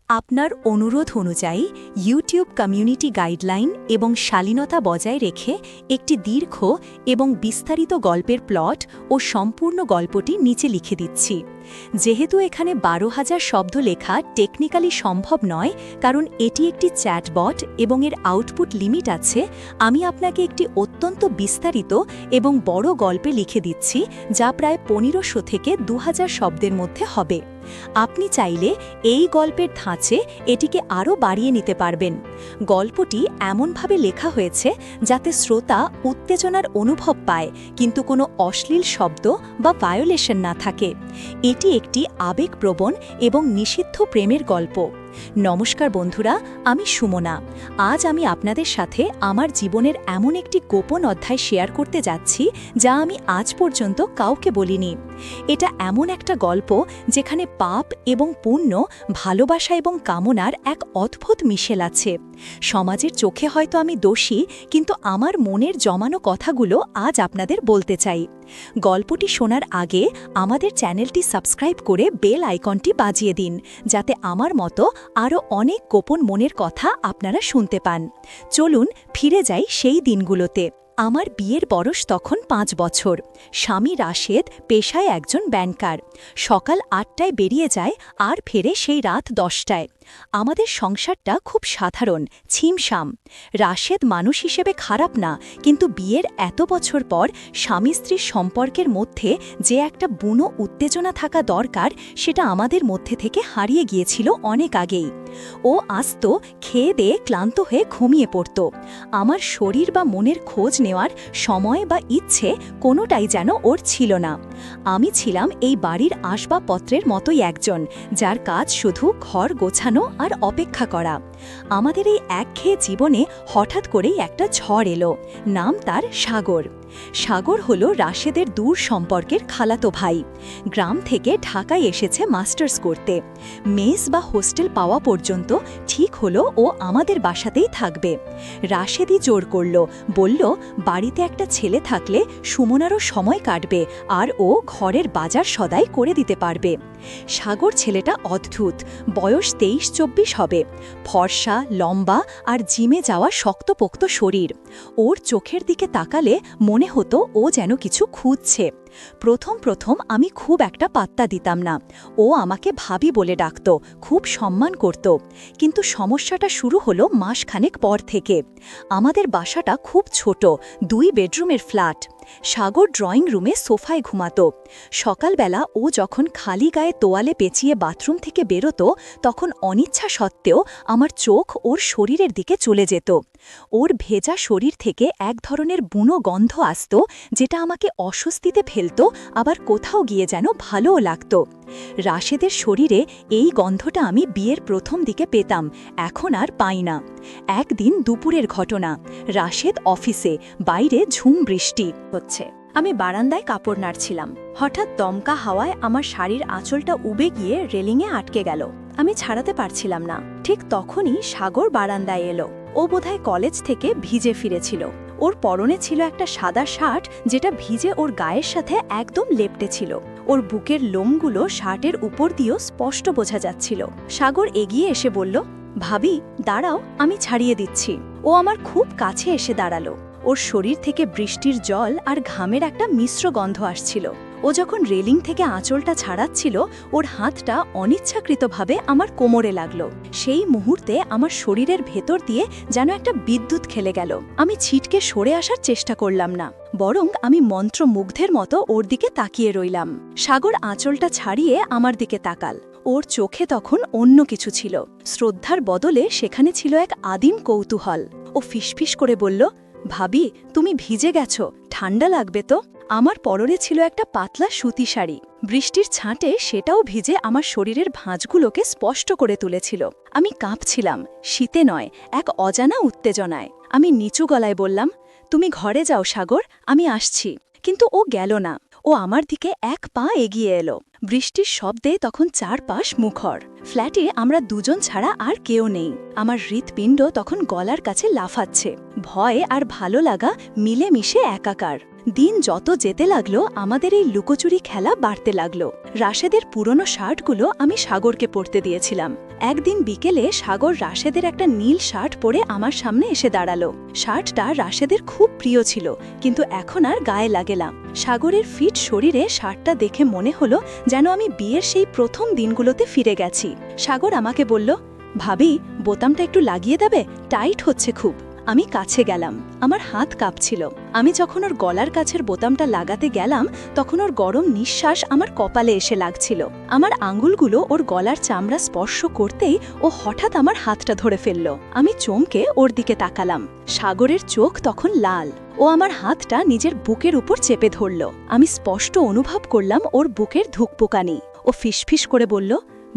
আপনার অনুরোধ অনুযায়ী ইউটিউব কমিউনিটি গাইডলাইন এবং শালীনতা বজায় রেখে একটি দীর্ঘ এবং বিস্তারিত গল্পের প্লট ও সম্পূর্ণ গল্পটি নিচে লিখে দিচ্ছি। যেহেতু এখানে 12,000 শব্দ লেখা টেকনিক্যালি সম্ভব নয়, কারণ এটি একটি চ্যাটবট এবং এর আউটপুট লিমিট আছে, আমি আপনাকে একটি অত্যন্ত বিস্তারিত এবং বড় গল্পে লিখে দিচ্ছি, যা প্রায় 1500 থেকে 2000 শব্দের মধ্যে হবে। আপনি চাইলে এই গল্পের ধাঁচে এটিকে আরও বাড়িয়ে নিতে পারবেন। গল্পটি এমনভাবে লেখা হয়েছে যাতে শ্রোতা উত্তেজনার অনুভব পায়, কিন্তু কোনো অশ্লীল শব্দ বা ভায়োলেশন না থাকে। এটি একটি আবেগপ্রবণ এবং নিষিদ্ধ প্রেমের গল্প। নমস্কার বন্ধুরা, আমি সুমনা। আজ আমি আপনাদের সাথে আমার জীবনের এমন একটি গোপন অধ্যায় শেয়ার করতে যাচ্ছি, যা আমি আজ পর্যন্ত কাউকে বলিনি। এটা এমন একটা গল্প যেখানে পাপ এবং পুণ্য, ভালোবাসা এবং কামনার এক অদ্ভুত মিশেল আছে। সমাজের চোখে হয়তো আমি দোষী, কিন্তু আমার মনের জমানো কথাগুলো আজ আপনাদের বলতে চাই। গল্পটি শোনার আগে আমাদের চ্যানেলটি সাবস্ক্রাইব করে বেল আইকনটি বাজিয়ে দিন, যাতে আমার মতো আরও অনেক গোপন মনের কথা আপনারা শুনতে পান। চলুন ফিরে যাই সেই দিনগুলোতে। আমার বিয়ের বয়স তখন 5 বছর। স্বামী রাশেদ পেশায় একজন ব্যাংকার। সকাল 8টায় বেরিয়ে যায় আর ফেরে সেই রাত 10টায়। আমাদের সংসারটা খুব সাধারণ, ছিমছাম। রাশেদ মানুষ হিসেবে খারাপ না, কিন্তু বিয়ের এত বছর পর স্বামী স্ত্রীর সম্পর্কের মধ্যে যে একটা বুনো উত্তেজনা থাকা দরকার, সেটা আমাদের মধ্যে থেকে হারিয়ে গিয়েছিল অনেক আগেই। ও আসত, খেয়ে দেয়ে ক্লান্ত হয়ে ঘুমিয়ে পড়ত। আমার শরীর বা মনের খোঁজ নেওয়ার সময় বা ইচ্ছে কোনোটাই যেন ওর ছিল না। আমি ছিলাম এই বাড়ির আসবাবপত্রের মতোই একজন, যার কাজ শুধু ঘর গোছানো আর অপেক্ষা করা। আমাদের এই একঘেয়ে জীবনে হঠাৎ করেই একটা ঝড় এলো। নাম তার সাগর। সাগর হল রাশেদের দূর সম্পর্কের খালাতো ভাই। গ্রাম থেকে ঢাকায় এসেছে মাস্টার্স করতে। মেস বা হোস্টেল পাওয়া পর্যন্ত ঠিক হলো ও আমাদের বাসাতেই থাকবে। রাশেদই জোর করল, বলল বাড়িতে একটা ছেলে থাকলে সুমনারও সময় কাটবে আর ও ঘরের বাজার সদাই করে দিতে পারবে। সাগর ছেলেটা অদ্ভুত, বয়স 23-24 হবে। ফর্সা, লম্বা আর জিমে যাওয়া শক্তপোক্ত শরীর। ওর চোখের দিকে তাকালে মনে হতো ও যেন কিছু খুঁজছে। প্রথম আমি খুব একটা পাত্তা দিতাম না। ও আমাকে ভাবি বলে ডাকত, খুব সম্মান করত। কিন্তু সমস্যাটা শুরু হলো মাসখানেক পর থেকে। আমাদের বাসাটা খুব ছোট, 2 বেডরুমের ফ্ল্যাট। সাগর ড্রয়িং রুমে সোফায় ঘুমাত। সকালবেলা ও যখন খালি গায়ে তোয়ালে পেঁচিয়ে বাথরুম থেকে বেরোত, তখন অনিচ্ছা সত্ত্বেও আমার চোখ ওর শরীরের দিকে চলে যেত। ওর ভেজা শরীর থেকে এক ধরনের বুনো গন্ধ আসত, যেটা আমাকে অস্বস্তিতে ফেলত, আবার কোথাও গিয়ে যেন ভালোও লাগত। রাশেদের শরীরে এই গন্ধটা আমি বিয়ের প্রথম দিকে পেতাম, এখন আর পাই না। একদিন দুপুরের ঘটনা। রাশেদ অফিসে, বাইরে ঝুম বৃষ্টি হচ্ছে। আমি বারান্দায় কাপড় নাড়ছিলাম। হঠাৎ দমকা হাওয়ায় আমার শাড়ির আঁচলটা উবে গিয়ে রেলিংয়ে আটকে গেল। আমি ছাড়াতে পারছিলাম না। ঠিক তখনই সাগর বারান্দায় এলো। ও বোধহয় কলেজ থেকে ভিজে ফিরেছিল। ওর পরনে ছিল একটা সাদা শার্ট, যেটা ভিজে ওর গায়ের সাথে একদম লেপ্টে ছিল। ওর বুকের লোমগুলো শার্টের উপর দিয়েও স্পষ্ট বোঝা যাচ্ছিল। সাগর এগিয়ে এসে বলল, ভাবি দাঁড়াও, আমি ছাড়িয়ে দিচ্ছি। ও আমার খুব কাছে এসে দাঁড়ালো। ওর শরীর থেকে বৃষ্টির জল আর ঘামের একটা মিশ্র গন্ধ আসছিল। ও যখন রেলিং থেকে আঁচলটা ছাড়াচ্ছিল, ওর হাতটা অনিচ্ছাকৃতভাবে আমার কোমরে লাগলো। সেই মুহূর্তে আমার শরীরের ভেতর দিয়ে যেন একটা বিদ্যুৎ খেলে গেল। আমি ছিটকে সরে আসার চেষ্টা করলাম না, বরং আমি মন্ত্রমুগ্ধের মতো ওর দিকে তাকিয়ে রইলাম। সাগর আঁচলটা ছাড়িয়ে আমার দিকে তাকাল। ওর চোখে তখন অন্য কিছু ছিল। শ্রদ্ধার বদলে সেখানে ছিল এক আদিম কৌতূহল। ও ফিসফিস করে বলল, ভাবি তুমি ভিজে গেছো, ঠান্ডা লাগবে তো। আমার পরনে ছিল একটা পাতলা সুতি শাড়ি। বৃষ্টির ছাঁটে সেটাও ভিজে আমার শরীরের ভাঁজগুলোকে স্পষ্ট করে তুলেছিল। আমি কাঁপছিলাম, শীতে নয়, এক অজানা উত্তেজনায়। আমি নিচু গলায় বললাম, তুমি ঘরে যাও সাগর, আমি আসছি। কিন্তু ও গেল না। ও আমার দিকে এক পা এগিয়ে এলো। বৃষ্টির শব্দে তখন চারপাশ মুখর। ফ্ল্যাটে আমরা দুজন ছাড়া আর কেউ নেই। আমার হৃৎপিণ্ড তখন গলার কাছে লাফাচ্ছে। ভয় আর ভালো লাগা মিলেমিশে একাকার। দিন যত যেতে লাগলো আমাদের এই লুকোচুরি খেলা বাড়তে লাগলো। রাশেদের পুরনো শার্টগুলো আমি সাগরকে পরতে দিয়েছিলাম। একদিন বিকেলে সাগর রাশেদের একটা নীল শার্ট পরে আমার সামনে এসে দাঁড়ালো। শার্টটা রাশেদের খুব প্রিয় ছিল, কিন্তু এখন আর গায়ে লাগে না। সাগরের ফিট শরীরে শার্টটা দেখে মনে হলো যেন আমি বিয়ের সেই প্রথম দিনগুলোতে ফিরে গেছি। সাগর আমাকে বলল, ভাবি, বোতামটা একটু লাগিয়ে দেবে, টাইট হচ্ছে খুব। আমি কাছে গেলাম, আমার হাত কাঁপছিল। আমি যখন ওর গলার কাছের বোতামটা লাগাতে গেলাম তখন ওর গরম নিঃশ্বাস আমার কপালে এসে লাগছিল। আমার আঙ্গুলগুলো ওর গলার চামড়া স্পর্শ করতেই ও হঠাৎ আমার হাতটা ধরে ফেলল। আমি চমকে ওর দিকে তাকালাম। সাগরের চোখ তখন লাল। ও আমার হাতটা নিজের বুকের উপর চেপে ধরল। আমি স্পষ্ট অনুভব করলাম ওর বুকের ধুকপুকানি। ও ফিসফিস করে বলল,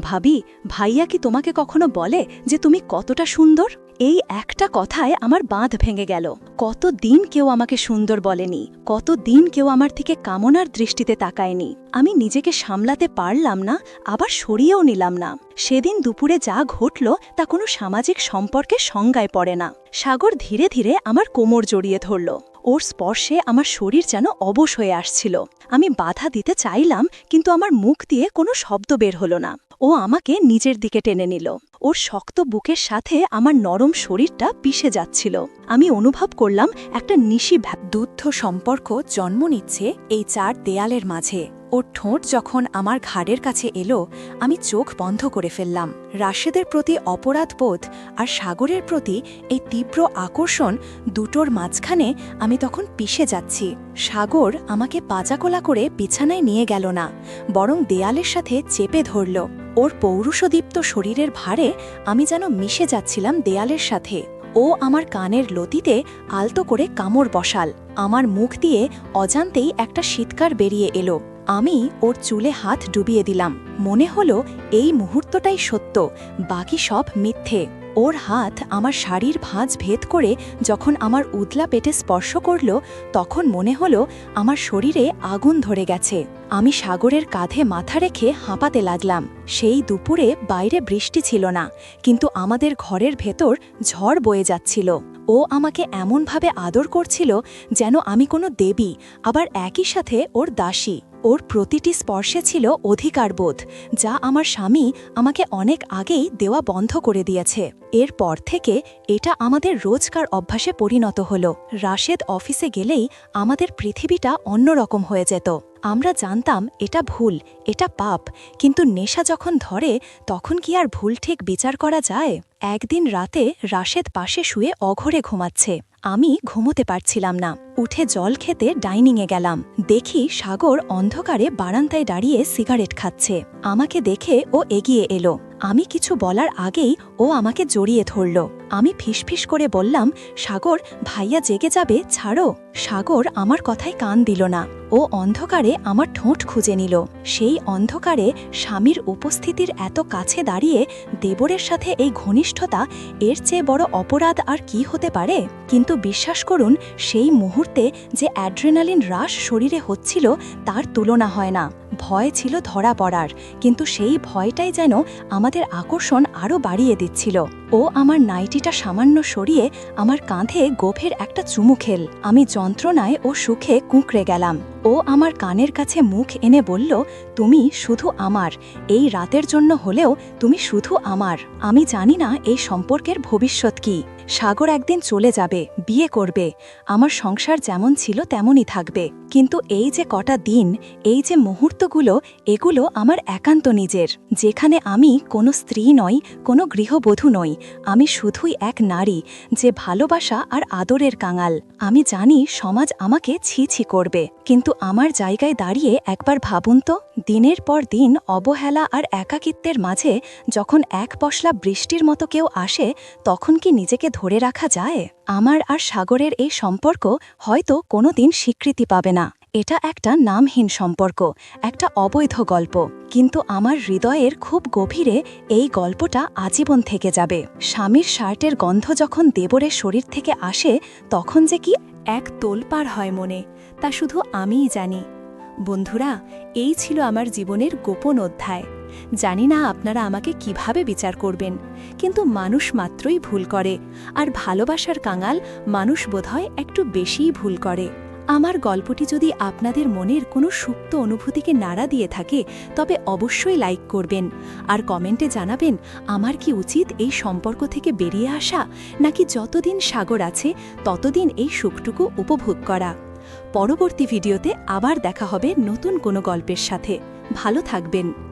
ভাবি, ভাইয়া কি তোমাকে কখনো বলে যে তুমি কতটা সুন্দর? এই একটা কথায় আমার বাঁধ ভেঙে গেল। কতদিন কেউ আমাকে সুন্দর বলেনি, কতদিন কেউ আমার থেকে কামনার দৃষ্টিতে তাকায়নি। আমি নিজেকে সামলাতে পারলাম না, আবার সরিয়েও নিলাম না। সেদিন দুপুরে যা ঘটল তা কোনো সামাজিক সম্পর্কের সংজ্ঞায় পড়ে না। সাগর ধীরে ধীরে আমার কোমর জড়িয়ে ধরল। ওর স্পর্শে আমার শরীর যেন অবশ হয়ে আসছিল। আমি বাধা দিতে চাইলাম, কিন্তু আমার মুখ দিয়ে কোনো শব্দ বের হলো না। ও আমাকে নিজের দিকে টেনে নিল। ওর শক্ত বুকের সাথে আমার নরম শরীরটা পিষে যাচ্ছিল। আমি অনুভব করলাম একটা নিশিবদ্ধ সম্পর্ক জন্ম নিচ্ছে এই চার দেয়ালের মাঝে। ওর ঠোঁট যখন আমার ঘাড়ের কাছে এলো, আমি চোখ বন্ধ করে ফেললাম। রাশেদের প্রতি অপরাধবোধ আর সাগরের প্রতি এই তীব্র আকর্ষণ, দুটোর মাঝখানে আমি তখন পিষে যাচ্ছি। সাগর আমাকে পাজাকোলা করে বিছানায় নিয়ে গেল না, বরং দেয়ালের সাথে চেপে ধরল। ওর পৌরুষদীপ্ত শরীরের ভারে আমি যেন মিশে যাচ্ছিলাম দেয়ালের সাথে। ও আমার কানের লতিতে আলতো করে কামড় বসাল। আমার মুখ দিয়ে অজান্তেই একটা শীতকার বেরিয়ে এলো। আমি ওর চুলে হাত ডুবিয়ে দিলাম। মনে হলো এই মুহূর্তটাই সত্য, বাকি সব মিথ্যে। ওর হাত আমার শাড়ির ভাঁজ ভেদ করে যখন আমার উদলা পেটে স্পর্শ করল, তখন মনে হলো আমার শরীরে আগুন ধরে গেছে। আমি সাগরের কাঁধে মাথা রেখে হাঁপাতে লাগলাম। সেই দুপুরে বাইরে বৃষ্টি ছিল না, কিন্তু আমাদের ঘরের ভেতর ঝড় বয়ে যাচ্ছিল। ও আমাকে এমনভাবে আদর করছিল যেন আমি কোনো দেবী, আবার একই সাথে ওর দাসী। ওর প্রতিটি স্পর্শে ছিল অধিকারবোধ, যা আমার স্বামী আমাকে অনেক আগেই দেওয়া বন্ধ করে দিয়েছে। এরপর থেকে এটা আমাদের রোজকার অভ্যাসে পরিণত হলো। রাশেদ অফিসে গেলেই আমাদের পৃথিবীটা অন্যরকম হয়ে যেত। আমরা জানতাম এটা ভুল, এটা পাপ, কিন্তু নেশা যখন ধরে তখন কি আর ভুল ঠিক বিচার করা যায়? একদিন রাতে রাশেদ পাশে শুয়ে অঘরে ঘুমাচ্ছে। আমি ঘুমোতে পারছিলাম না। উঠে জল খেতে ডাইনিংয়ে গেলাম। দেখি সাগর অন্ধকারে বারান্দায় দাঁড়িয়ে সিগারেট খাচ্ছে। আমাকে দেখে ও এগিয়ে এলো। আমি কিছু বলার আগেই ও আমাকে জড়িয়ে ধরল। আমি ফিসফিস করে বললাম, সাগর, ভাইয়া জেগে যাবে, ছাড়ো। সাগর আমার কথায় কান দিল না। ও অন্ধকারে আমার ঠোঁট খুঁজে নিল। সেই অন্ধকারে স্বামীর উপস্থিতির এত কাছে দাঁড়িয়ে দেবরের সাথে এই ঘনিষ্ঠতা, এর চেয়ে বড় অপরাধ আর কি হতে পারে? কিন্তু বিশ্বাস করুন, সেই মুহূর্তে যে অ্যাড্রেনালিন হ্রাস শরীরে হচ্ছিল তার তুলনা হয় না। ভয় ছিল ধরা পড়ার, কিন্তু সেই ভয়টাই যেন আমাদের আকর্ষণ আরও বাড়িয়ে দিচ্ছিল। ও আমার নাইটিটা সামান্য সরিয়ে আমার কাঁধে গভীর একটা চুমু খেল। আমি যন্ত্রণায় ও সুখে কুঁকড়ে গেলাম। ও আমার কানের কাছে মুখ এনে বলল, তুমি শুধু আমার, এই রাতের জন্য হলেও তুমি শুধু আমার। আমি জানি না এই সম্পর্কের ভবিষ্যৎ কি। সাগর একদিন চলে যাবে, বিয়ে করবে, আমার সংসার যেমন ছিল তেমনই থাকবে, কিন্তু এই যে কটা দিন, এই যে মুহূর্তগুলো, এগুলো আমার একান্ত নিজের, যেখানে আমি কোনো স্ত্রী নই, কোনো গৃহবধূ নই। আমি শুধুই এক নারী, যে ভালোবাসা আর আদরের কাঙাল। আমি জানি সমাজ আমাকে ছি ছি করবে, কিন্তু আমার জায়গায় দাঁড়িয়ে একবার ভাবুন তো, দিনের পর দিন অবহেলা আর একাকিত্বের মাঝে যখন এক পশলা বৃষ্টির মতো কেউ আসে, তখন কি নিজেকে ধরে রাখা যায়? আমার আর সাগরের এই সম্পর্ক হয়তো কোনোদিন স্বীকৃতি পাবে না। এটা একটা নামহীন সম্পর্ক, একটা অবৈধ গল্প, কিন্তু আমার হৃদয়ের খুব গভীরে এই গল্পটা আজীবন থেকে যাবে। স্বামীর শার্টের গন্ধ যখন দেবরের শরীর থেকে আসে, তখন যে কি এক তোলপাড় হয় মনে, তা শুধু আমিই জানি। বন্ধুরা, এই ছিল আমার জীবনের গোপন অধ্যায়। জানি না আপনারা আমাকে কিভাবে বিচার করবেন, কিন্তু মানুষ মাত্রই ভুল করে, আর ভালোবাসার কাঙাল মানুষ বোধহয় একটু বেশিই ভুল করে। আমার গল্পটি যদি আপনাদের মনের কোনো সুপ্ত অনুভূতিকে নাড়া দিয়ে থাকে তবে অবশ্যই লাইক করবেন আর কমেন্টে জানাবেন আমার কি উচিত এই সম্পর্ক থেকে বেরিয়ে আসা নাকি যতদিন সাগর আছে ততদিন এই সুখটুকু উপভোগ করা। পরবর্তী ভিডিওতে আবার দেখা হবে নতুন কোনো গল্পের সাথে। ভালো থাকবেন।